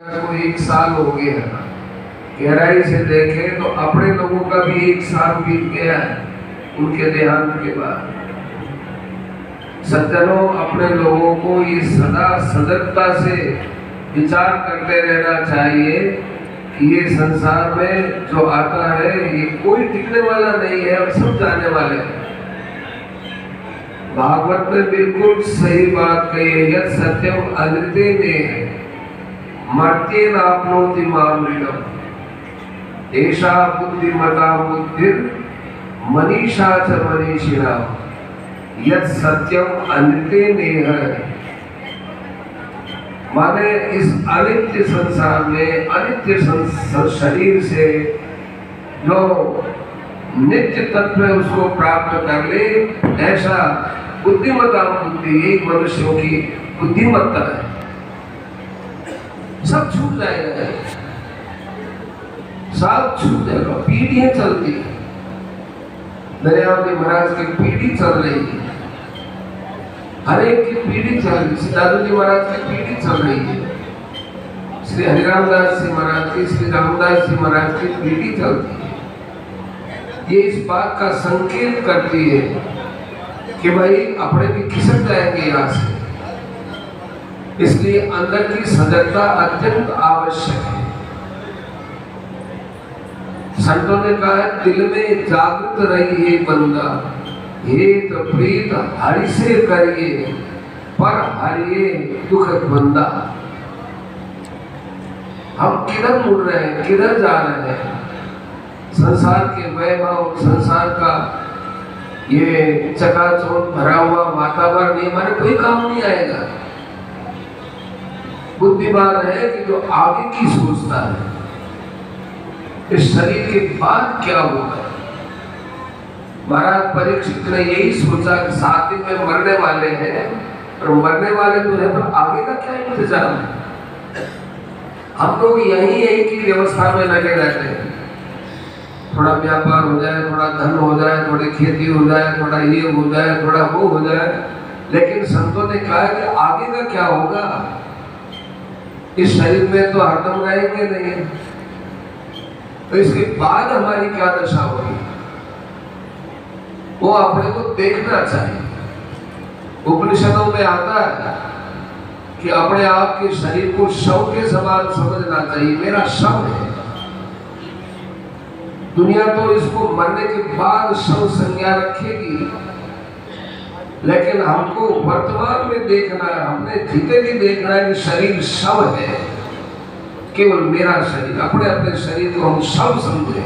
को 1 साल हो गया, गहराई से देखें तो अपने लोगों का भी 1 साल बीत गया है उनके देहांत के बाद। सज्जनों, अपने लोगों को ये सदा सजगता से विचार करते रहना चाहिए कि ये संसार में जो आता है ये कोई टिकने वाला नहीं है और सब जाने वाले हैं। भागवत में बिल्कुल सही बात कही है, यद सत्यम अनृते में मर्त्य नाप्नोति मामृतम् एषा बुद्धिमता बुद्धिर मनीषा च मनीषिणाम् यद सत्यम अनृते नेह। माने इस अनित्य संसार में अनित्य शरीर से जो नित्य तत्व है उसको प्राप्त कर ले, ऐसा बुद्धिमता बुद्धि यही मनुष्यों की बुद्धिमत्ता है। सब छूट जाएगा, सब छूट जाएगा। पीढ़ियां चलती, दरियाव के महाराज की पीढ़ी चल रही है, हर एक की पीढ़ी चल रही। श्री दादू जी महाराज की पीढ़ी चल रही है, श्री हरिराम दास जी महाराज की, श्री रामदास जी महाराज की पीढ़ी चलती है। ये इस बात का संकेत करती है कि भाई अपने भी खिसक जाएंगे यहाँ से, इसलिए अंदर की सजगता अत्यंत आवश्यक है। संतों ने कहा है, दिल में जागृत रहिए बंदा, हेत प्रीत हरि से करिए, पर हरिये दुख बंदा। हम किधर मुड़ रहे हैं, किधर जा रहे हैं? संसार के वैभव, संसार का ये चकाचौंध भरा हुआ वातावरण ये हमारे कोई काम नहीं आएगा। बुद्धिमान है कि जो आगे की सोचता है, इस शरीर के बाद क्या होगा। महाराज परीक्षित ने यही सोचा कि 7 दिन में मरने वाले हैं, और मरने वाले तो है, पर आगे का क्या इंतजाम है। हम लोग यही की व्यवस्था में लगे रहते हैं, थोड़ा व्यापार हो जाए, थोड़ा धन हो जाए, थोड़ी खेती हो जाए, थोड़ा ये हो जाए, थोड़ा वो हो जाए। लेकिन संतों ने कहा कि आगे का क्या होगा। इस शरीर में तो हरदम रहेंगे नहीं, तो इसके बाद हमारी क्या दशा होगी वो अपने को देखना चाहिए। उपनिषदों में आता है कि अपने आप के शरीर को शव के समान समझना चाहिए, मेरा शव है। दुनिया तो इसको मरने के बाद शव संज्ञा रखेगी, लेकिन हमको वर्तमान में देखना है, हमने जीते भी देखना है कि शरीर शव है, केवल मेरा शरीर। अपने अपने शरीर को हम शव समझे,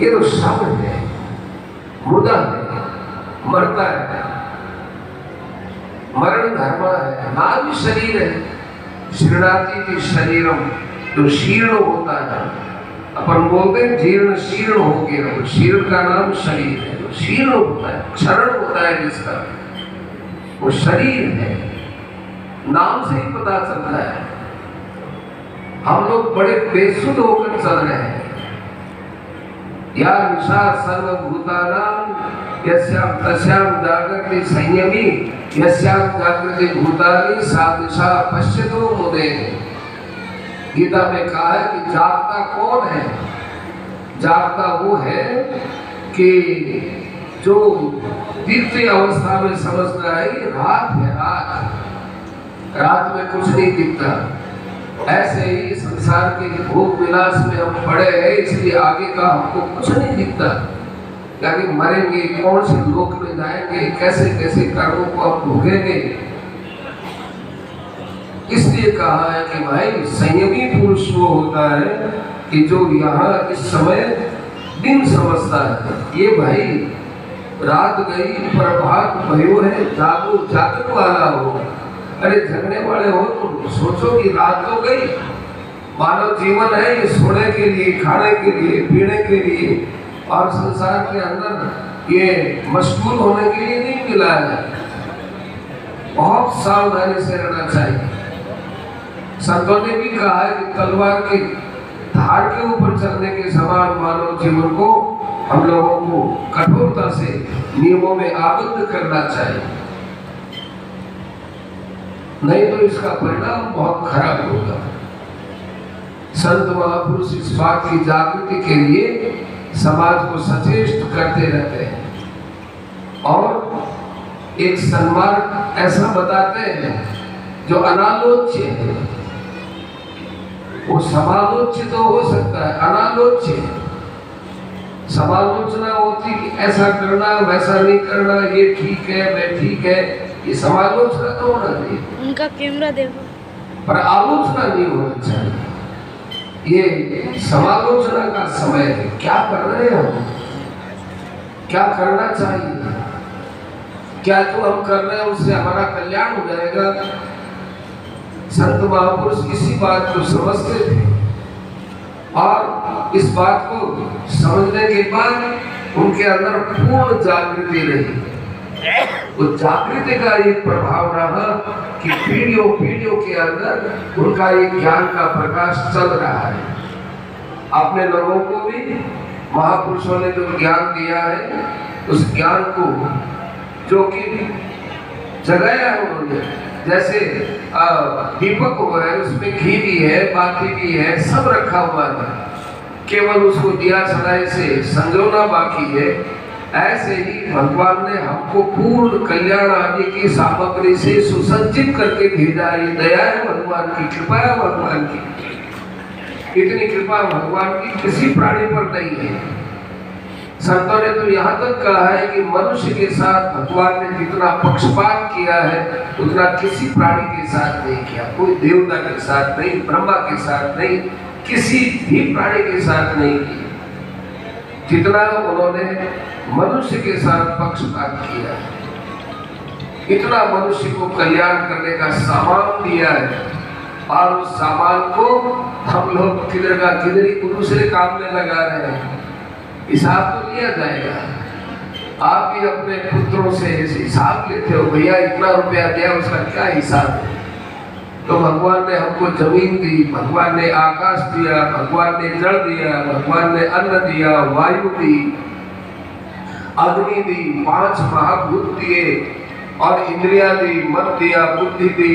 ये तो शव है, मुर्दा है, मरता है, मरण धर्म है, ना भी शरीर है। शीर्णाति की शरीरम, जो शीर्ण होता है, अपन बोलते हैं जीर्ण शीर्ण हो गया, शीर्ण का नाम शरीर है। शीर्ण होता है, क्षरण होता है जिसका, वो शरीर है। नाम से ही पता चलता है। हम लोग बड़े बेसुध होकर चल रहे हैं। या निशा सर्वभूतानां यस्याम तस्याम जागृति संयमी यस्याम जागृति भूतानि सा दिशा पश्यतो मुदे। गीता में कहा है कि जागता कौन है? जागता वो है कि जो तीसरी अवस्था में समझता है कि रात है, रात में कुछ नहीं दिखता। ऐसे ही संसार के भोग विलास में हम पड़े हैं, इसलिए आगे का हमको कुछ नहीं दिखता। यानी मरेंगे, कौन से लोक में जाएंगे, कैसे कैसे कर्मों को हम भोगेंगे। इसलिए कहा है कि भाई संयमी पुरुष वो होता है कि जो यहाँ इस समय दिन समझता है। ये भाई रात गई प्रभात भयो है, जागो जागने वाला हो। अरे जगने वाले हो तो सोचो कि रात तो गई। मानव जीवन है ये सोने के लिए, खाने के लिए, पीने के लिए, और संसार के अंदर ये मशगूल होने के लिए नहीं मिला है। बहुत सावधानी से रहना चाहिए। संतों ने भी कहा है कि तलवार के धार के ऊपर चलने के समान मानव जीवन को हम लोगों को कठोरता से नियमों में आबद्ध करना चाहिए। नहीं तो इसका परिणाम बहुत खराब होगा। संत महापुरुष इस बात की जागृति के लिए समाज को सचेष्ट करते रहते हैं और एक सन्मार्ग ऐसा बताते हैं जो अनालोच्य है। वो समालोच्य तो हो सकता है, अनालोच्य समालोचना होती कि ऐसा करना वैसा नहीं करना, ये ठीक है मैं ठीक है, ये समालोचना तो होना चाहिए। उनका कैमरा देखो। पर आलोचना नहीं होनी चाहिए। ये समालोचना का समय है। क्या कर रहे हैं हम, क्या करना चाहिए, क्या जो हम कर रहे हैं उससे हमारा कल्याण हो जाएगा। संत महापुरुष इसी बात को समझते थे और इस बात को समझने के बाद उनके अंदर पूर्ण जागृति रही। वो जागृति का एक प्रभाव रहा कि पीढ़ियों पीढ़ियों के अंदर उनका एक ज्ञान का प्रकाश चल रहा है। अपने लोगों को भी महापुरुषों ने जो ज्ञान दिया है उस ज्ञान को जो कि जगाया है उन्होंने, जैसे दीपक हुआ है उसमें घी भी है, बाती भी है, सब रखा हुआ है, केवल उसको दिया सलाए से संजोना बाकी है। ऐसे ही भगवान ने हमको पूर्ण कल्याण आदि की सामग्री से सुसज्जित करके भेजा। ये दया है भगवान की, कृपा है भगवान की। इतनी कृपा भगवान की किसी प्राणी पर नहीं है। संतों ने तो यहाँ तक कहा है कि मनुष्य के साथ भगवान ने जितना पक्षपात किया है उतना किसी प्राणी के साथ नहीं किया। कोई देवता के साथ नहीं, ब्रह्मा के साथ नहीं, किसी भी प्राणी के साथ नहीं किया जितना उन्होंने मनुष्य के साथ पक्षपात किया। इतना मनुष्य को कल्याण करने का सामान दिया है और उस सामान को हम लोग किधर का किधर ही दूसरे काम में लगा रहे हैं। हिसाब तो लिया जाएगा। आप भी अपने पुत्रों से हिसाब लेते हो, भैया इतना रुपया दिया उसका क्या हिसाब है। तो भगवान ने हमको जमीन दी, भगवान ने आकाश दिया, भगवान ने जल दिया, भगवान ने अन्न दिया, वायु दी, अग्नि दी, 5 महाभूत दिए और इंद्रिया दी, मन दिया, बुद्धि दी,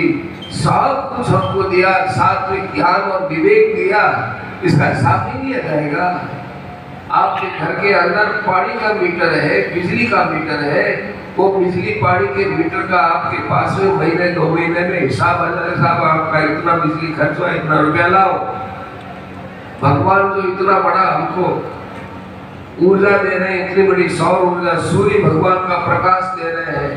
सब कुछ हमको दिया, साथ में ज्ञान और विवेक दिया। इसका हिसाब नहीं लिया जाएगा। आपके घर के अंदर पानी का मीटर है, बिजली का मीटर है, वो बिजली पानी के मीटर का आपके पास में महीने 2 महीने में हिसाब आ जाए, साहब आपका इतना बिजली खर्च हुआ, इतना रुपया लाओ। भगवान जो इतना बड़ा हमको ऊर्जा दे रहे हैं, इतनी बड़ी सौर ऊर्जा, सूर्य भगवान का प्रकाश दे रहे हैं,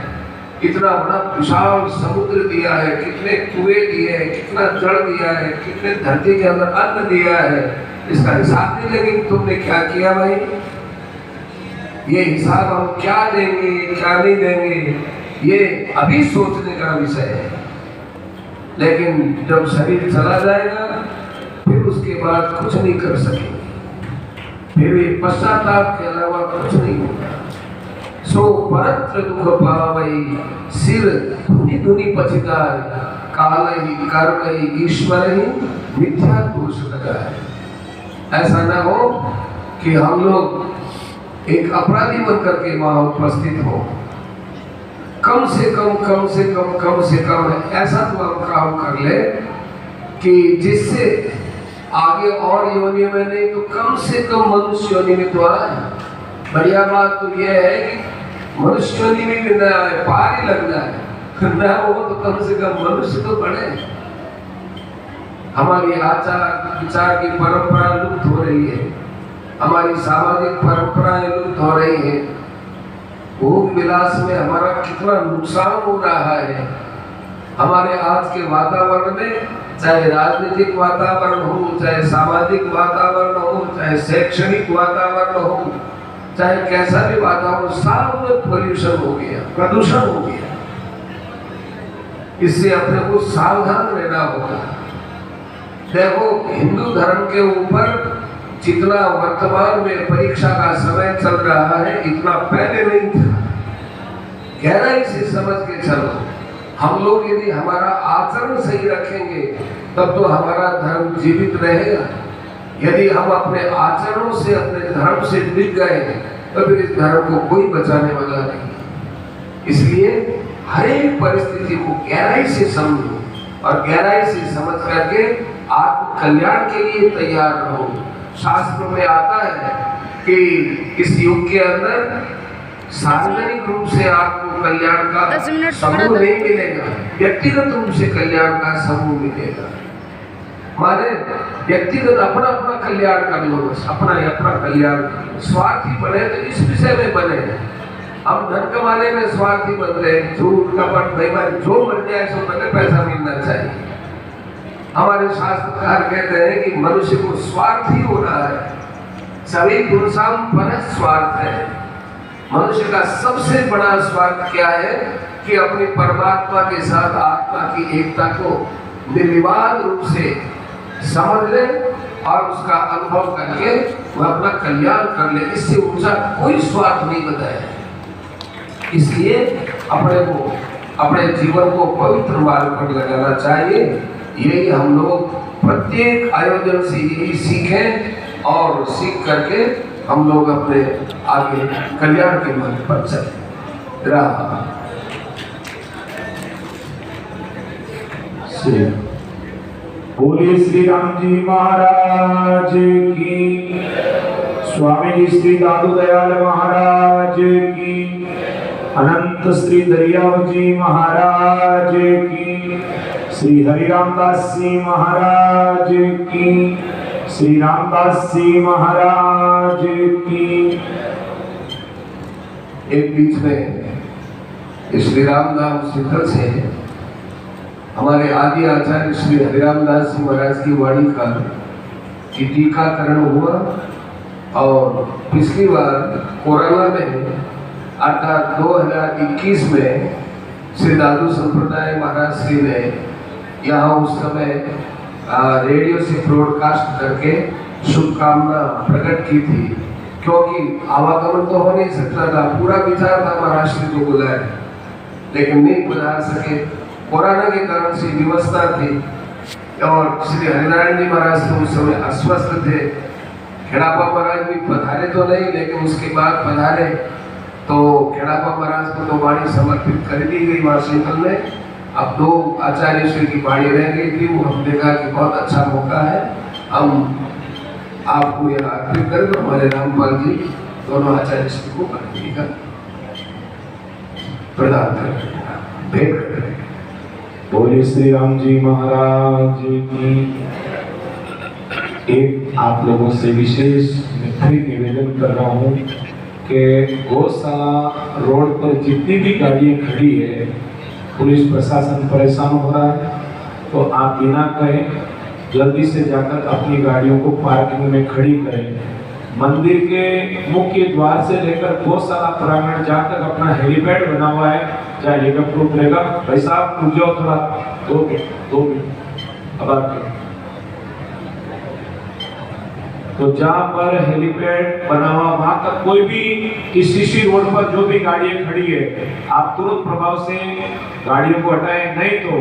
इतना बड़ा विशाल समुद्र दिया है, कितने कुएं दिए हैं, कितना जल दिया है, कितने धरती के अंदर अन्न दिया है, इसका हिसाब नहीं लेंगे तुमने क्या किया भाई। ये हिसाब हम क्या देंगे क्या नहीं देंगे ये अभी सोचने का विषय है। लेकिन जब शरीर चला जाएगा फिर उसके बाद कुछ नहीं कर सकेंगे, फिर ये पश्चाताप के अलावा कुछ नहीं होगा। सो परत्र दुख पावई सिर धुनी धुनी पछिताय, काल ही कर्म ही ईश्वर ही मिथ्या दोष लगाए। ऐसा न हो कि हम लोग एक अपराधी बनकर के वहां उपस्थित हो। कम से कम ऐसा तो हम काम कर ले कि जिससे आगे और योनि में नहीं तो कम से कम मनुष्य योनि में तो आए। बढ़िया बात तो यह है कि मनुष्य योनि में भी न आए, पार ही लग जाए न हो तो कम से कम मनुष्य तो बढ़े। हमारी आचार विचार की परंपरा लुप्त हो रही है, हमारी सामाजिक परंपराएं लुप्त हो रही है। भोग विलास में हमारा कितना नुकसान हो रहा है। हमारे आज के वातावरण में, चाहे राजनीतिक वातावरण हो, चाहे सामाजिक वातावरण हो, चाहे शैक्षणिक वातावरण हो, चाहे कैसा भी वातावरण, सब में पोल्यूशन हो गया, प्रदूषण हो गया। इससे अपने को सावधान रहना होगा। देखो हिंदू धर्म के ऊपर जितना वर्तमान में परीक्षा का समय चल रहा है इतना पहले नहीं था। गहराई से समझ के चलो। हम लोग यदि हमारा आचरण सही रखेंगे तब तो हमारा धर्म जीवित रहेगा। यदि हम अपने आचरणों से अपने धर्म से बिक गए तो फिर इस धर्म को कोई बचाने वाला नहीं। इसलिए हर एक परिस्थिति को गहराई से समझो। और गहराई से समझ करके आत्म कल्याण के लिए तैयार रहो। शास्त्र में आता है कि इस युग के अंदर सार्वजनिक रूप से आपको कल्याण का समूह नहीं मिलेगा, व्यक्तिगत रूप से कल्याण का समूह मिलेगा। माने व्यक्तिगत अपना अपना कल्याण कर लो, बस अपना ही अपना कल्याण कर लो। स्वार्थी बने तो इस विषय में बने, हम धन कमाने में स्वार्थी बन रहे, झूठ कपट बेईमानी, जो मर जाए सो पहले पैसा मिलना चाहिए। हमारे शास्त्रकार कहते हैं कि मनुष्य को स्वार्थी होना है। सभी पुरुषां पर स्वार्थ है। मनुष्य का सबसे बड़ा स्वार्थ क्या है कि अपनी परमात्मा के साथ आत्मा की एकता को निर्विवाद रूप से समझ ले और उसका अनुभव करके वह अपना कल्याण कर ले। इससे ऊंचा कोई स्वार्थ नहीं बताया। इसलिए अपने जीवन को पवित्र मार्ग पर लगाना चाहिए। यही हम लोग प्रत्येक आयोजन से यही सीखें और सीख करके हम लोग अपने आगे कल्याण के मार्ग पर चले। बोलिए श्री राम जी महाराज की, स्वामी जी श्री दादू दयाल महाराज की, अनंत श्री दरियाव जी महाराज की, श्री हरिरामदास जी महाराज की, श्री रामदास जी महाराज की। एक बीच में श्री रामनाम शिखर से हमारे आदि आचार्य श्री हरिरामदास जी महाराज की वाणी का टीकाकरण हुआ और पिछली बार कोरोना में अर्थात 2021 में श्री दादू संप्रदाय महाराज श्री ने यहाँ उस समय रेडियो से ब्रॉडकास्ट करके शुभकामना प्रकट की थी, क्योंकि आवागमन तो हो नहीं सकता था। पूरा विचार था महाराष्ट्र को बुलाए, लेकिन नहीं बुला सके। कोरोना के कारण से व्यवस्था थी और श्री हरिनारायण जी महाराज तो उस समय अस्वस्थ थे। खेड़ापा महाराज भी पधारे तो नहीं, लेकिन उसके बाद पधारे तो खेड़ापा महाराज को तो वाणी समर्पित कर दी गई वाशिंगटन में। अब 2 आचार्य श्री की वाणी रह गई थी। वो हमने कहा कि बहुत अच्छा मौका है, हम आपको यह अर्पित करें। तो हमारे रामपाल जी दोनों आचार्य श्री को वाणी का प्रदान करें, भेंट करें। बोलिए श्री राम जी महाराज की। एक आप लोगों से विशेष निवेदन कर रहा हूँ कि गौशाला रोड पर जितनी भी गाड़ियाँ खड़ी है, पुलिस प्रशासन परेशान हो रहा है, तो आप बिना कहे जल्दी से जाकर अपनी गाड़ियों को पार्किंग में खड़ी करें। मंदिर के मुख्य द्वार से लेकर गौशाला प्रांगण जहाँ तक अपना हेलीपैड बना हुआ है, चाहे हेलीकॉप्टर उतरेगा, भाई साहब रुक जाओ थोड़ा, 2 मिनट अब आपके। तो जहाँ पर हेलीपैड बना हुआ वहां तक कोई भी इस सीसी रोड पर जो भी गाड़ियां खड़ी है, आप तुरंत प्रभाव से गाड़ियों को हटाएं, नहीं तो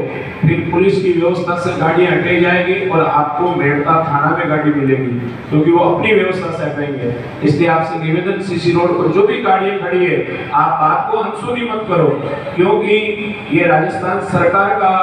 फिर पुलिस की व्यवस्था से गाड़ियां हटाई जाएगी और आपको मेड़ता थाना में गाड़ी मिलेगी, क्योंकि वो अपनी व्यवस्था से हटाएंगे। इसलिए आपसे निवेदन, सीसी रोड पर जो भी गाड़ियां खड़ी है, आप बात को अनसुनी मत करो, क्योंकि ये राजस्थान सरकार का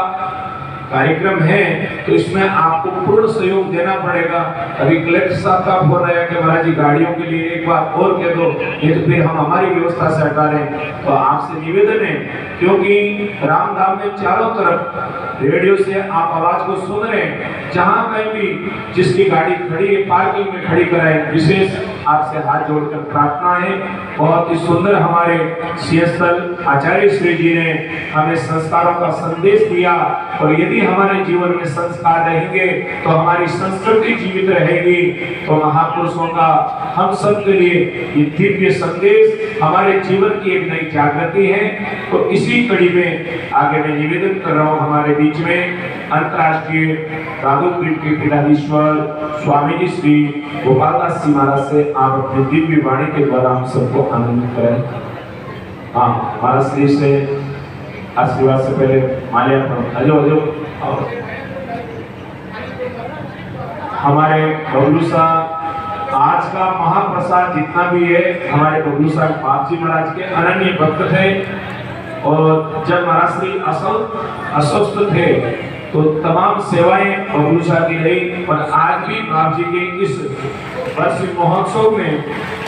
कार्यक्रम है, तो इसमें आपको पूर्ण सहयोग देना पड़ेगा। अभी कलेक्टर साहब का फोन आया कि महाराज जी गाड़ियों के लिए एक बार और कह दो, ये तो फिर हम हमारी व्यवस्था से हटा रहे हैं। तो आपसे निवेदन है, क्योंकि रामधाम में चारों तरफ रेडियो से आप आवाज को सुन रहे हैं, जहां कहीं भी जिसकी गाड़ी खड़ी है पार्किंग में खड़ी कराएं। विशेष आपसे हाथ जोड़कर प्रार्थना है। बहुत ही सुंदर हमारे सिंहस्थल आचार्य श्री जी ने हमें संस्कारों का संदेश दिया, और यदि हमारे जीवन में संस्कार रहेंगे तो हमारी संस्कृति जीवित रहेगी। तो महापुरुषों का हम सब के लिए ये दिव्य संदेश हमारे जीवन की एक नई जागृति है। तो इसी कड़ी में आगे मैं निवेदन कर रहा हूँ, हमारे बीच में अंतर्राष्ट्रीय दादू पीठ के पीठाधीश्वर स्वामी जी श्री गोपालदास जी महाराज से आप अपनी दिव्य वाणी के द्वारा हम सबको आनंदित करें। हाँ, महाराज श्री से आशीर्वाद से पहले माल्यार्पण। हजो हमारे बबलू साहब आज का महाप्रसाद जितना भी है, हमारे बबलू साहब बाप जी महाराज के अनन्य भक्त थे, और जब महाराज श्री अस्वस्थ थे तो तमाम सेवाएं बबलू शाह की रही। और आज भी बाप जी के इस वर्ष महोत्सव में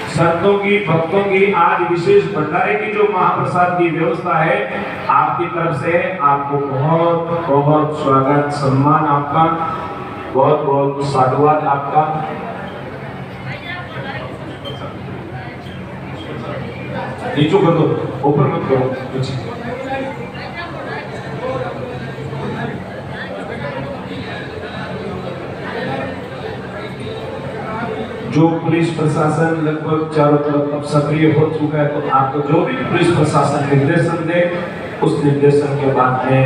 संतों की, भक्तों की आज विशेष भंडारे की जो महाप्रसाद की व्यवस्था है आपकी तरफ से, आपको बहुत बहुत स्वागत, सम्मान आपका, बहुत बहुत साधुवाद आपका। नीचे कर दो, ऊपर मत करो, नीचे। जो पुलिस प्रशासन लगभग चारों तरफ अब सक्रिय हो चुका है, तो आपको जो भी पुलिस प्रशासन निर्देशन दे उस निर्देशन के बाद में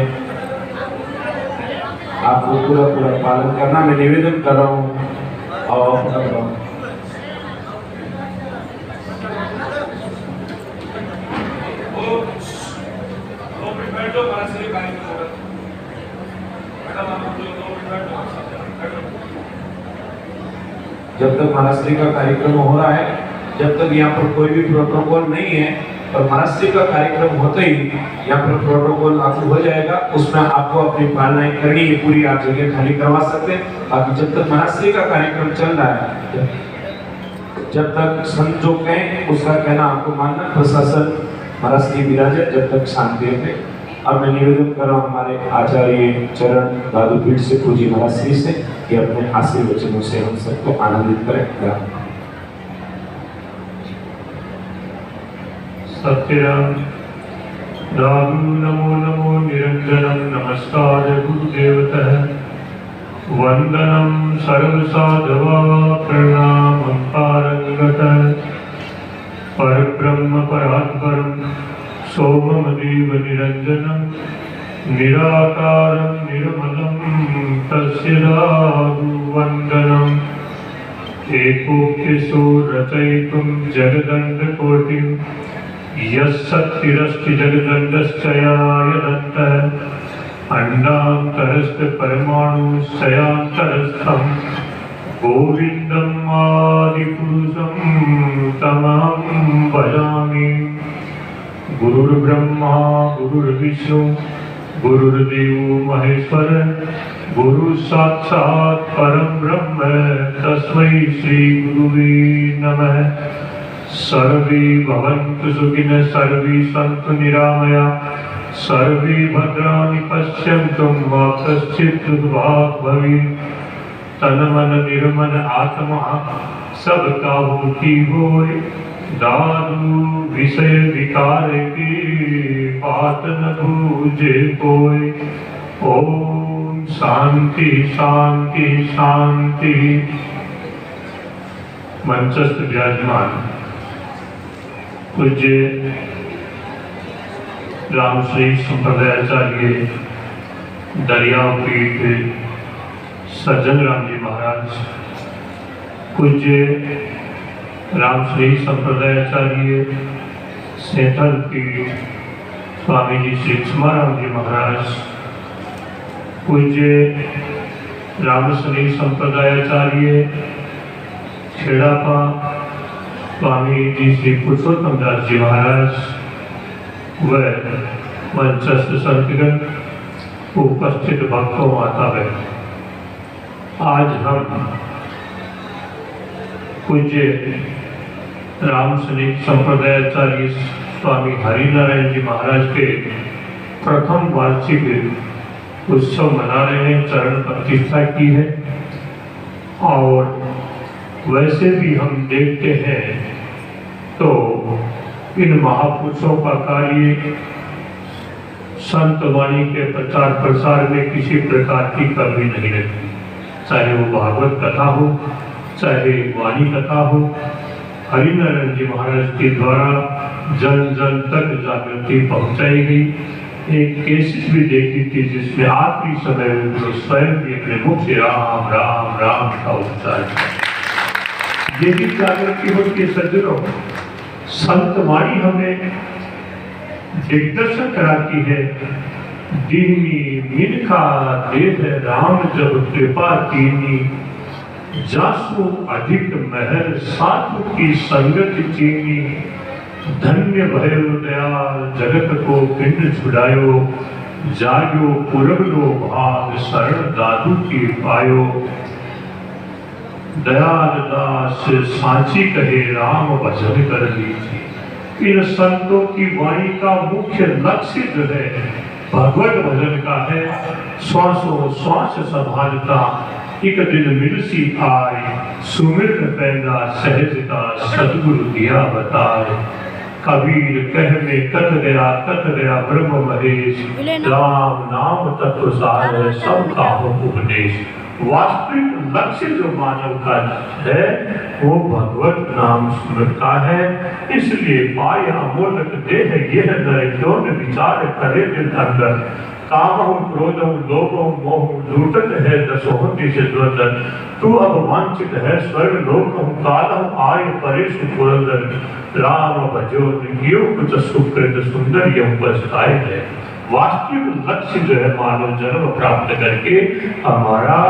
आपको पूरा पालन करना मैं निवेदन कर रहा हूँ। और जब तक महाराष्ट्री का कार्यक्रम हो रहा है, जब तक यहाँ पर कोई भी प्रोटोकॉल नहीं है, और महाराष्ट्री का कार्यक्रम होते ही यहाँ पर प्रोटोकॉल लागू हो जाएगा, उसमें आपको अपनी पालना करनी है पूरी, आप जगह खाली करवा सकते हैं। बाकी जब तक महाराष्ट्री का कार्यक्रम चल रहा है, जब तक संत जो कहें उसका कहना आपको मानना, प्रशासन महाराष्ट्री विराजे जब तक शांति रहे। अब मैं निवेदन कर रहा हूँ हमारे आचार्य चरण दादूपीठ से, पूजी महाराष्ट्री से, कि अपने आशीर्वचनों से हम सबको आनंदित करें। सत्यराम दादू नमो नमो निरंजनम नमस्कार गुरुदेवतः वंदनम सर्वसाधवा प्रणामं पारंगतः परब्रह्म परात्परं सोममदेव निरंजनं निराकारं निर्मलं तस्य वंदनम् एकोऽप्यसो रचयितुं जगदण्डकोटिं यस्सत्तिरस्ति जगदण्डश्चयायदन्तः अण्डान्तरस्थ परमाणुश्चयान्तरस्थं गोविन्दम् आदिपुरुषं तमहं भजामि। गुरुर्ब्रह्मा गुरुर्विष्णु गुरुर्देवो महेश्वर गुरु साक्षात् परम ब्रह्म तस्मै श्री गुरुवे नमः। सर्वे भवन्तु सुखिनः, सर्वे सन्तु निरामया, सर्वे भद्राणि पश्यन्तु मा कश्चित् दुर्भाग् भवेत्। तन मन निर्मल आत्मा सब काहू की होय, दादू विषय विकार की बात न बूझे कोई। ओम शांति शांति शांति। मंचस्थ विराजमान पूज्य रामश्री संप्रदायाचार्य दरियाव पीठ सज्जन राम जी महाराज, पूज्य रामश्री संप्रदायाचार्य सेठल पीठ स्वामी जी श्री क्षमाराम जी महाराज, पूज्य रामश्री संप्रदायाचार्य खेड़ापा स्वामी जी श्री पुरुषोत्तम दास जी महाराज व मंचस्थ संतगण, उपस्थित भक्तों माता बहन, आज हम पूज्य रामश्री संप्रदायाचार्य स्वामी हरिनारायण जी महाराज के प्रथम वार्षिक उत्सव मना रहे हैं, चरण प्रतिष्ठा की है। और वैसे भी हम देखते हैं तो इन महापुरुषों का कार्य संत वाणी के प्रचार प्रसार में किसी प्रकार की कमी नहीं रहती, चाहे वो भागवत कथा हो, चाहे वाणी कथा हो। हरिनारायण जी महाराज के द्वारा जन जन तक जागृति पहुंचाई गई। एक केसेट भी देखी थी जिसमें आखिरी समय में स्वयं भी अपने मुख से राम राम राम का उच्चारण, ये भी जागृति होती है। सज्जनों, संत वाणी हमें दिग्दर्शन कराती है। दीनी मिनखा देह राम जब कृपा कीनी, जासु अधिक महर साधु की संगत चीनी। धन्य भयो दयाल जगत को पिंड छुड़ायो, जायो पुरगलो भाग शरण दादू की पायो। दयाल दास सांची कहे राम भजन कर लीजिए। इन संतों की वाणी का मुख्य लक्ष्य जो है भगवत भजन का है। श्वासों श्वास संभालता एक दिन मिलसी आए, सुमिर पैदा सहजता सतगुरु दिया बताए। कबीर कह में कथ गया ब्रह्म महेश, राम नाम तत्व सार है सबका हो उपदेश। वास्तविक लक्ष्य जो मानव का है वो भगवत नाम स्मृत का है। इसलिए पाया अमोलक देह यह नर जोन विचार करे दिल अंदर। कामहु क्रोधहु लोभहु मोहु लूटत है दसों दिश द्वंद्व। तू अब वांछित है स्वर्ग लोकहु कालहु आय परेश पुरंदर। राम भजो नियो कुछ सुकृत सुंदर यम पछताए है। वास्तविक लक्ष्य जो है मानव जन्म प्राप्त करके हमारा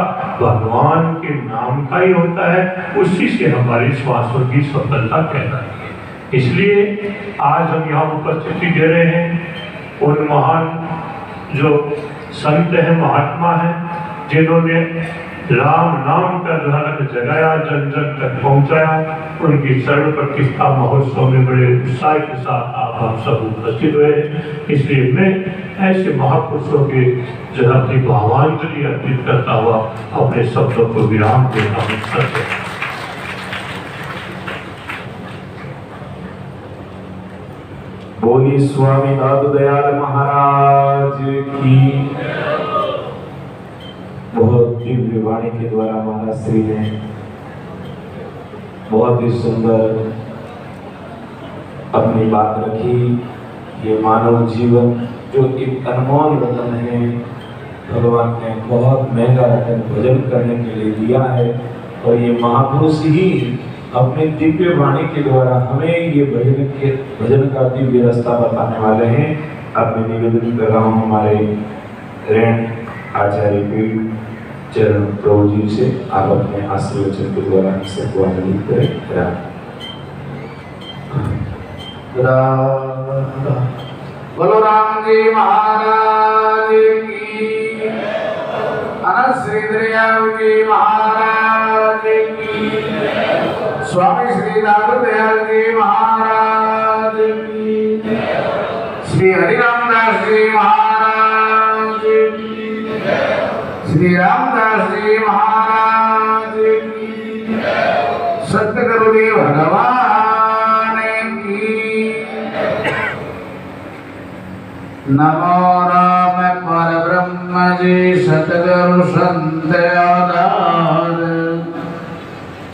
भगवान के नाम का ही होता है। उसी से हमारी श्वासों की सफलता कहलाती है। इसलिए आज हम यहाँ उपस्थिति दे रहे हैं उन महान जो संत हैं, महात्मा हैं, जिन्होंने राम नाम का धड़क जगाया, जन जन तक पहुंचाया। उनकी शरण प्रतिष्ठा महोत्सव में बड़े उत्साह के साथ आप हम सब उपस्थित हुए। इसलिए मैं ऐसे महापुरुषों के जो अपनी भावांजलि अर्पित करता हुआ अपने शब्दों को विराम देता हूँ। सत्य बोली स्वामी दादू दयाल महाराज की। बहुत दिव्य वाणी के द्वारा महाराज श्री ने बहुत ही सुंदर अपनी बात रखी। ये मानव जीवन जो एक अनमोल रतन है, भगवान ने बहुत महंगा रतन भजन करने के लिए दिया है। और ये महापुरुष ही अपने दिव्य वाणी के द्वारा हमें ये भजन का दिव्य रास्ता बताने वाले हैं। अब मैं निवेदन कर रहा हूँ हमारे ऋण आचार्य पीठ चरण प्रभु जी से आप अपने आशीर्वचन के द्वारा सबको आनंदित करें। बोलो राम जी महाराज की, अनंत श्री दयाल जी महाराज की, स्वामी श्री दादू दयाल जी महाराज की, श्री हरिरामदास जी महाराज की, श्री रामदास जी महाराज की, सतगुरुदेव भगवान की। नमो राम परब्रह्म जी सतगुरु संत आधार।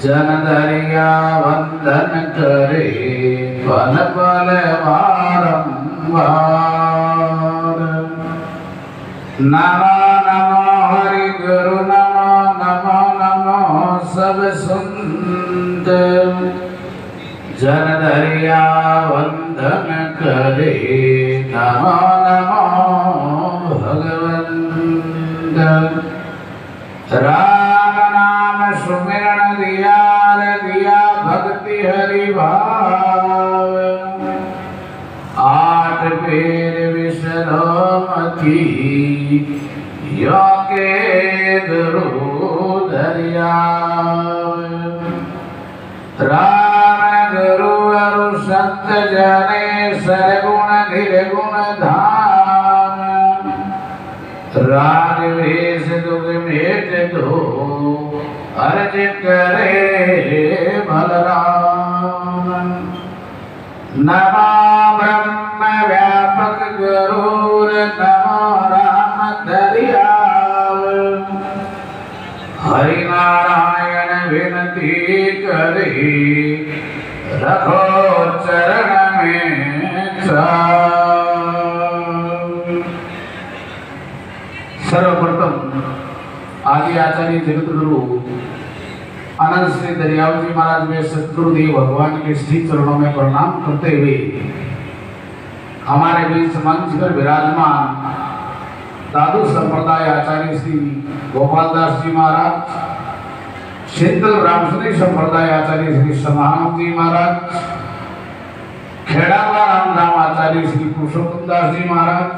जन दरिया वंदन करे पल पल बारंबार। नमो नमो हरि गुरु नमो नमो नमो सब सुंद। जन दरिया वंदन करे नमो नमो भगवंत। राम नाम सुमिरन दिया भक्ति हरि भाव। आठ पेर विश्रामती यो के गुरु दरिया। राम गुरु अरु संत जने सरगुण निर्गुण धाम। राजवेश दुख मेट दो अर्ज करे बलराम। नमो ब्रह्म व्यापक गुरुर नमो राम दरियाव। हरि नारायण विनती करे रखो चरण में सर्वप्रथम आदि आचार्य जगत गुरु अनंत श्री दरियाव जी महाराज में सतगुरुदेव भगवान के श्री चरणों में प्रणाम करते हुए हमारे बीच मंच पर विराजमान दादू संप्रदाय आचार्य श्री गोपालदास जी महाराज, शीतल रामसुंदरी संप्रदाय आचार्य श्री समानंद जी महाराज, खेड़ावा रामधाम आचार्य श्री पुरुषोत्तम दास जी महाराज,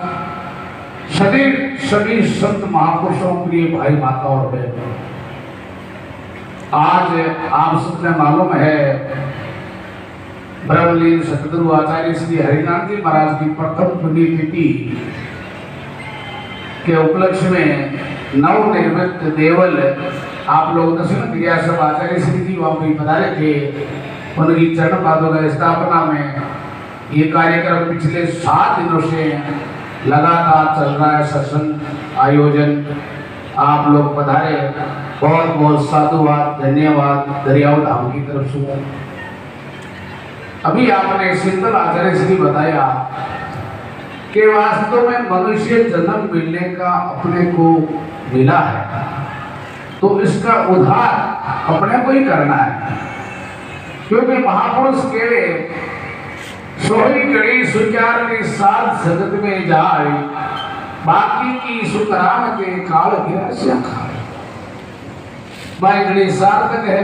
सभी संत महापुरुषों प्रिय भाई माता और बहन, आज आप सबने मालूम है ब्रह्मलीन सतगुरु आचार्य श्री हरिनाथ जी महाराज की प्रथम पुण्यतिथि के उपलक्ष्य में नवनिर्मित देवल आप लोग दर्शन क्रिया सब आचार्य श्री जी वहां पर पधारे थे। उनकी चरण पादों का स्थापना में ये कार्यक्रम पिछले 7 दिनों से लगातार चल रहा है। सत्संग आयोजन आप लोग पधारे, बहुत बहुत साधुवाद, धन्यवाद दरियाव धाम की तरफ से। अभी आपने सिंतल आचार्य श्री बताया कि वास्तव में मनुष्य जन्म मिलने का अपने को मिला है, तो इसका उद्धार अपने को ही करना है। क्योंकि महापुरुष के सोई गड़ी सुचार के साथ जगत में जाए, बाकी की सुतराम के काल गिरा भाई गणी सार्थक है,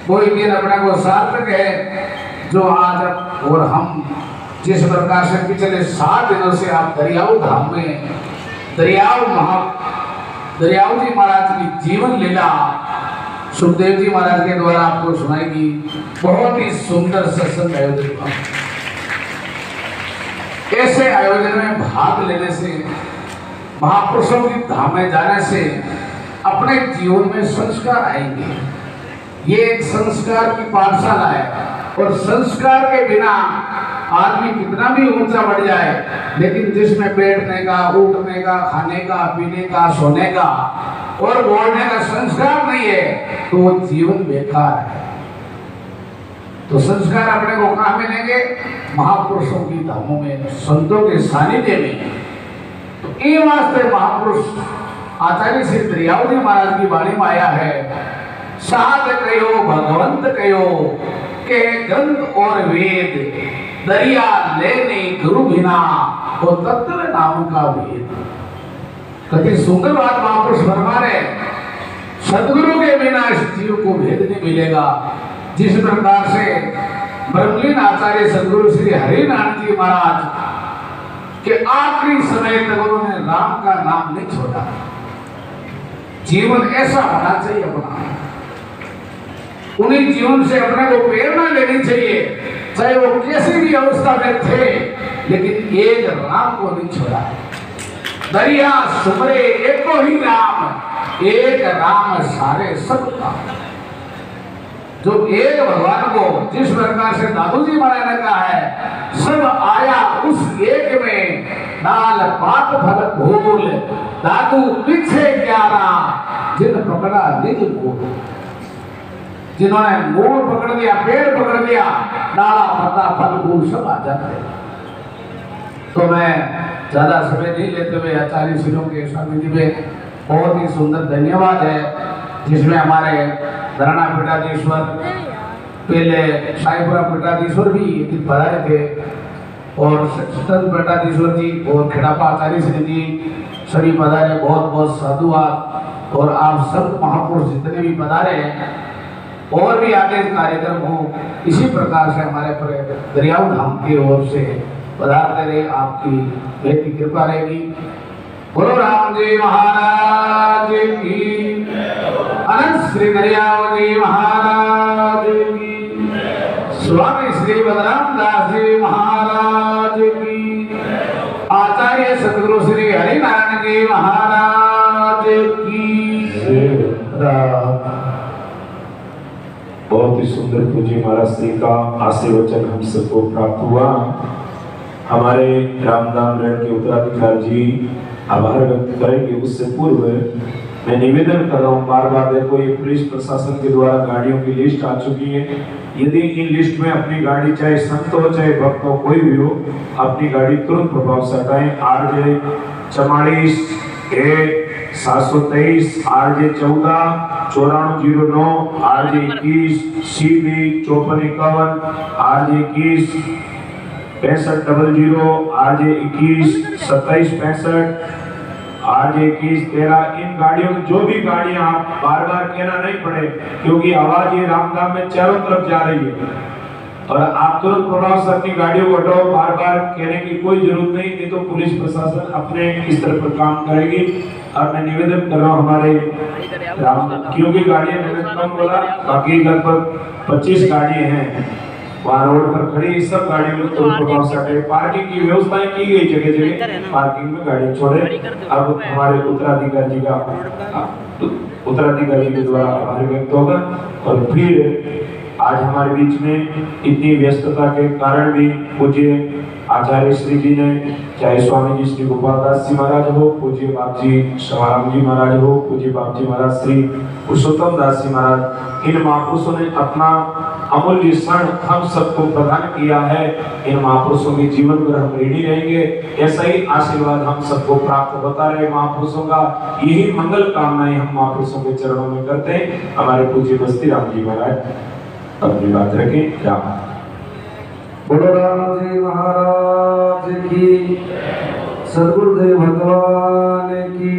कोई दिन अपने को सार्थक है। जो आज और हम जिस प्रकार से पिछले 7 दिनों से आप दरियाव धाम में दरियाव जी महाराज की जीवन लीला सुखदेव जी महाराज के द्वारा आपको सुनाएगी। बहुत ही सुंदर सत्संग आयोजन हुआ। ऐसे आयोजन में भाग लेने से, महापुरुषों की धाम में जाने से अपने जीवन में संस्कार आएंगे। ये एक संस्कार की पाठशाला है, और संस्कार के बिना आदमी कितना भी ऊंचा बढ़ जाए, लेकिन जिसमें बैठने का, उठने का, खाने का, पीने का, सोने का और बोलने का संस्कार नहीं है, तो वो जीवन बेकार है। तो संस्कार अपने को कहाँ मिलेंगे? महापुरुषों की धामों में, संतों के सानिध्य में। तो ये वास्ते महापुरुष आचार्य श्री दरियाव जी महाराज की वाणी में आया है, साध कयो भगवंत कयो के ग्रंथ और वेद, दरिया लेने गुरु बिना वो तत्व नाम का वेद। कति सुंदर बात महापुरुष फरमा रहे, सदगुरु के बिना इस जीव को भेद नहीं मिलेगा। जिस प्रकार से ब्रह्मलीन आचार्य सदगुरु श्री हरिनाथ जी महाराज के आखिरी समय तक उन्होंने राम का नाम नहीं छोड़ा। जीवन ऐसा होना चाहिए अपना, उन्हीं जीवन से अपने को प्रेरणा लेनी चाहिए, चाहे वो कैसी भी अवस्था में थे, लेकिन एक राम को नहीं छोड़ा। दरिया सुमरे एको ही राम, एक राम सारे सब काम। जो एक भगवान को जिस प्रकार से दादू जी महाराज ने कहा है, सब आया उस एक में, नाल पात फल भूल, दादू पीछे ग्यारा, जिन पकड़ा निज मूल। जिन्होंने मूल पकड़ लिया, पेड़ पकड़ लिया, डाला पत्ता फल फूल सब आ जाते। तो मैं ज्यादा समय नहीं लेते हुए आचार्य श्रीयों के सानिध्य में बहुत ही सुंदर धन्यवाद है, जिसमें हमारे धरणा पीठाधीश्वर, पहले साईपुरा पीठाधीश्वर भी पधारे थे, और सतन पीठाधीश्वर जी और खेड़ापा आचार्य श्री जी सभी पधारे। बहुत बहुत साधुवाद। और आप सब महापुरुष जितने भी पधारे हैं, और भी आगे कार्यक्रम हो, इसी प्रकार से हमारे पर दरियाव धाम की ओर से पधारते रहे, आपकी बेहद कृपा रहेगी। गुरु राम जी महाराज की, अनंत श्री दरियाव जी महाराज की, स्वामी श्री बलराम दास जी महाराज की, आचार्य सतगुरु श्री हरिनारायण जी महाराज की। बहुत ही सुंदर पूज्य महाराज श्री का आशीर्वचन हम सबको प्राप्त हुआ। हमारे रामधाम रेड के उत्तराधिकारी जी आभार व्यक्त करेंगे। उससे पूर्व मैं निवेदन कर रहा हूँ, बार बार देखो ये पुलिस प्रशासन के द्वारा गाड़ियों की लिस्ट आ चुकी है। यदि इन लिस्ट में अपनी गाड़ी, चाहे संत हो चाहे भक्त हो, कोई भी हो, अपनी गाड़ी तुरंत प्रभाव से हटाएं। RJ 44 723, RJ 14 9409, RJ 21 CB 5451, RJ 21 6500, RJ 21 2765, RJ 21 13। इन गाड़ियों, जो भी गाड़ियां, आप बार बार कहना नहीं पड़े, क्योंकि आवाज ये रामधाम में चारों तरफ जा रही है। और आप तुरंत प्रभाव से अपनी गाड़ियों को हटाओ। बार बार कहने की कोई जरूरत नहीं तो पुलिस प्रशासन अपने इस तरह पर काम करेगी। और मैं निवेदन कर रहा हूँ हमारे क्योंकि गाड़ियां मैंने कम बोला, बाकी लगभग 25 गाड़ियां हैं वहाँ रोड पर खड़ी, सब गाड़ियों को तुरंत प्रभाव से हटाए। पार्किंग की व्यवस्थाएं की गई जगह जगह, पार्किंग में गाड़ी छोड़े। अब हमारे उत्तराधिकारी के द्वारा आभार व्यक्त होगा। और फिर आज हमारे बीच में इतनी व्यस्तता के कारण भी पूज्य आचार्य श्री जी ने, चाहे स्वामी जी श्री गोपाल दास जी महाराज हो, पूज्य बाप जी समाराम जी महाराज हो, पूज्य बाप जी महाराज श्री पुरुषोत्तम दास जी महाराज, इन महापुरुषों ने अपना अमूल्य क्षण हम सबको प्रदान किया है। इन महापुरुषों के जीवन पर हम ऋणी रहेंगे। ऐसा ही आशीर्वाद हम सबको प्राप्त होता रहे महापुरुषों का। यही मंगल कामनाएं हम महापुरुषों के चरणों में करते हैं। हमारे पूज्य बस्ती राम जी महाराज अपनी बात रखें। राम बोलो राम जी महाराज की, सदगुरुदेव भगवान की,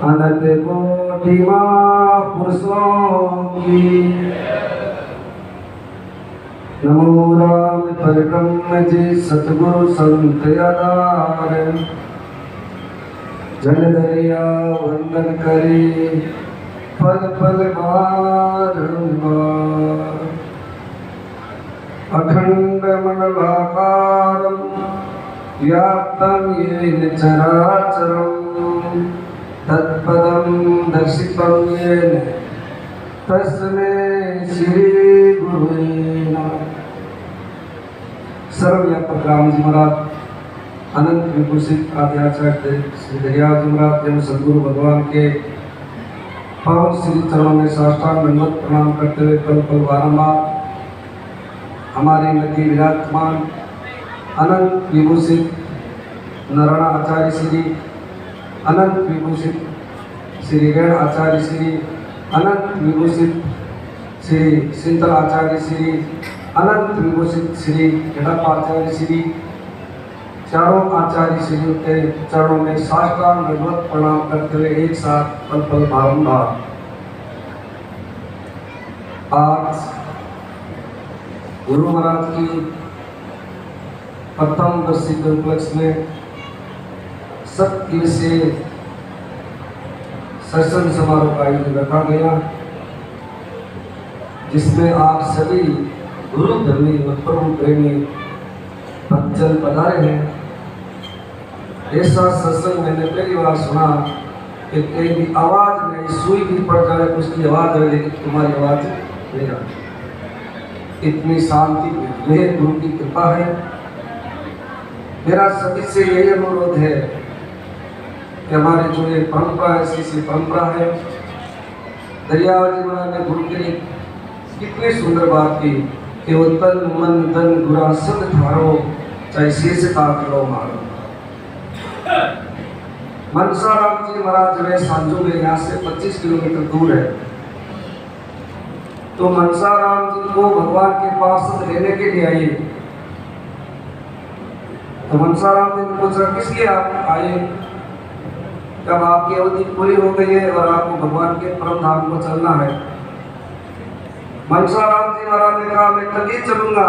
अनंत कोटि महापुरुषों की। नमो राम परिक्रम जी सतगुरु संत आधार, जन दरिया वंदन करे पल पल बारंबार। अखंड मंडलाकारं व्याप्तं येन चराचरं, तत्पदं दर्शितं येन तस्मै श्री गुरुवे नमः। सर्वव्यापक राम जी महाराज, अनंत विभूषित आद्याचार्य श्री दरियाव जी महाराज एवं सदगुरु भगवान के पावन श्री चरणों में साष्टांग दंडवत प्रणाम करते हुए पल पल बारंबार हमारे मध्य विराजमान अनंत विभूषित नारायण आचार्य श्री, अनंत विभूषित श्री रेण आचार्य श्री, अनंत विभूषित श्री सिंतल आचार्य श्री, अनंत विभूषित श्री यड़प्पा आचार्य श्री, चारों आचार्य श्री के चरणों में साष्टांग दंडवत प्रणाम करते हुए एक साथ पल पल बारंबार आज गुरु महाराज की प्रथम वर्षी के उपलक्ष्य में सत्दिवसीय सत्संग समारोह का आयोजन रखा गया, जिसमें आप सभी गुरु धर्मी व परम प्रेमी भक्तजन पधारे हैं। ऐसा सत्संग मैंने पहली बार सुना कि कहीं आवाज में सुई भी पड़ जाए तो उसकी आवाज है, लेकिन तुम्हारी आवाज नहीं आती। इतनी शांति यह गुरु की कृपा है। मेरा सभी से यही अनुरोध है कि हमारी जो ये परंपरा है, ऐसी परंपरा है। दरियाव जी महाराज ने गुरु के लिए कितनी सुंदर बात की कि वो तन मन धन गुरा सद धारो, चाहे शेष का करो मारो। मनसा राम जी महाराज वे सांजो में यहाँ से 25 किलोमीटर दूर है। तो मनसा राम जी को भगवान के पास लेने के लिए आए। तो मनसा राम जी ने पूछा किस लिए आप आए? जब आपकी अवधि पूरी हो गई है और आपको भगवान के परम धाम को चलना है। मनसा राम जी महाराज ने कहा मैं तभी चलूंगा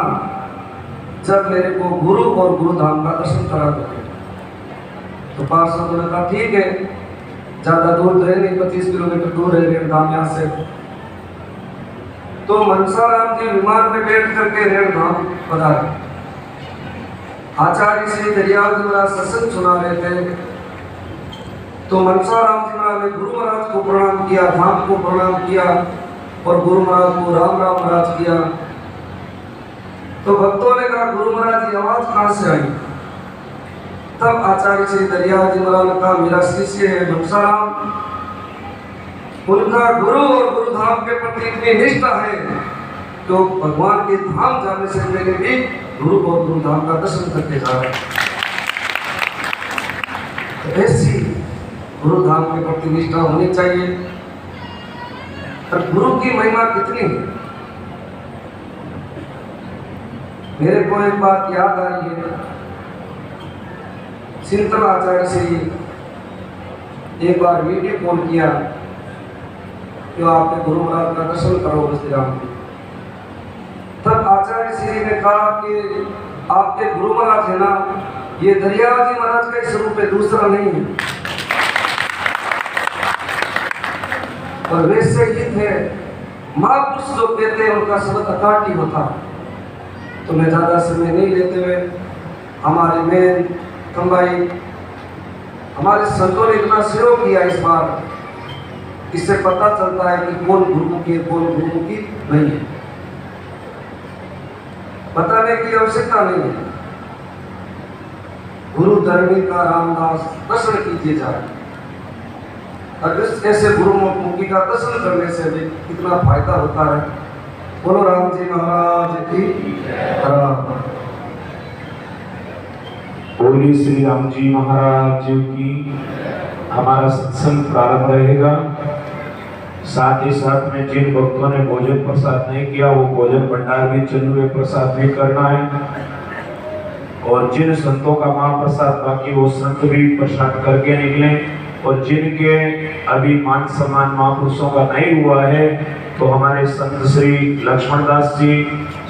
जब मेरे को गुरु और गुरु धाम का दर्शन करा दोगे। तो पार्षदों ने कहा ठीक है, ज्यादा दूर तो है नहीं, 25 किलोमीटर दूर है रेण धाम यहाँ से। तो मनसा राम जी विमान में बैठ करके रेण धाम पधारे। आचार्य श्री दरियाव जी महाराज सत्संग सुना रहे थे। तो मनसा राम जी महाराज ने गुरु महाराज को प्रणाम किया, धाम को प्रणाम किया और गुरु महाराज को राम राम महाराज किया। तो भक्तों ने कहा गुरु महाराज की आवाज कहां से आई? तब आचार्य श्री दरियाव जी महाराज ने कहा मेरा शिष्य है मनसा राम, उनका गुरु और गुरु धाम के प्रति इतनी निष्ठा है तो भगवान के धाम जाने से पहले भी गुरु और गुरु धाम का दर्शन करके जा रहे हैं। तो ऐसी गुरु धाम के प्रति निष्ठा होनी चाहिए। और गुरु की महिमा कितनी है, मेरे को एक बात याद आ रही है। सिंतल आचार्य से एक बार वीडियो कॉल किया कि आपने गुरु महाराज का दर्शन करो श्री राम। तब आचार्य श्री ने कहा कि आपके गुरु महाराज है ना, ये दरियाजी महाराज का ही स्वरूप है, दूसरा नहीं है। और वैसे ही थे महापुरुष जो कहते हैं उनका शब्द अकाट ही होता। तो मैं ज्यादा समय नहीं लेते हुए हमारे मेन खंबाई हमारे संतों ने इतना सहयोग किया इस बार, इससे पता चलता है कि कौन गुरुमुखी है कौन गुरुमुखी नहीं है। बताने की आवश्यकता नहीं है। गुरु धर्मी का रामदास दर्शन कीजिए जाए। अगर ऐसे गुरुमुखी का दर्शन करने से भी कितना फायदा होता है। बोलो राम जी महाराज की जय। बोली श्री राम जी महाराज की। हमारा सत्संग प्रारंभ रहेगा। साथ ही साथ में जिन भक्तों ने भोजन प्रसाद नहीं किया वो भोजन भंडार भी चालू है, प्रसाद भी करना है। और जिन संतों का महाप्रसाद बाकी वो संत भी प्रसाद करके निकले। और जिनके अभी मान सम्मान महापुरुषों का नहीं हुआ है तो हमारे संत श्री लक्ष्मण दास जी,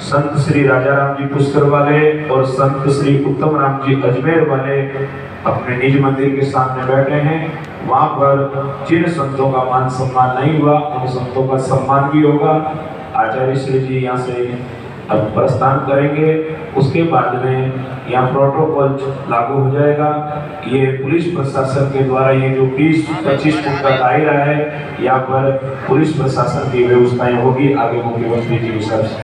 संत श्री राजा राम जी पुष्कर वाले और संत श्री उत्तम राम जी अजमेर वाले अपने निज मंदिर के सामने बैठे हैं। वहां पर जिन संतों का मान सम्मान नहीं हुआ उन संतों का सम्मान भी होगा। आचार्य श्री जी यहाँ से अब प्रस्थान करेंगे। उसके बाद में यहाँ प्रोटोकॉल लागू हो जाएगा। ये पुलिस प्रशासन के द्वारा ये जो 20-25 फुट का दायरा है यहाँ पर पुलिस प्रशासन की व्यवस्थाएं होगी। आगे मुख्यमंत्री जी के साथ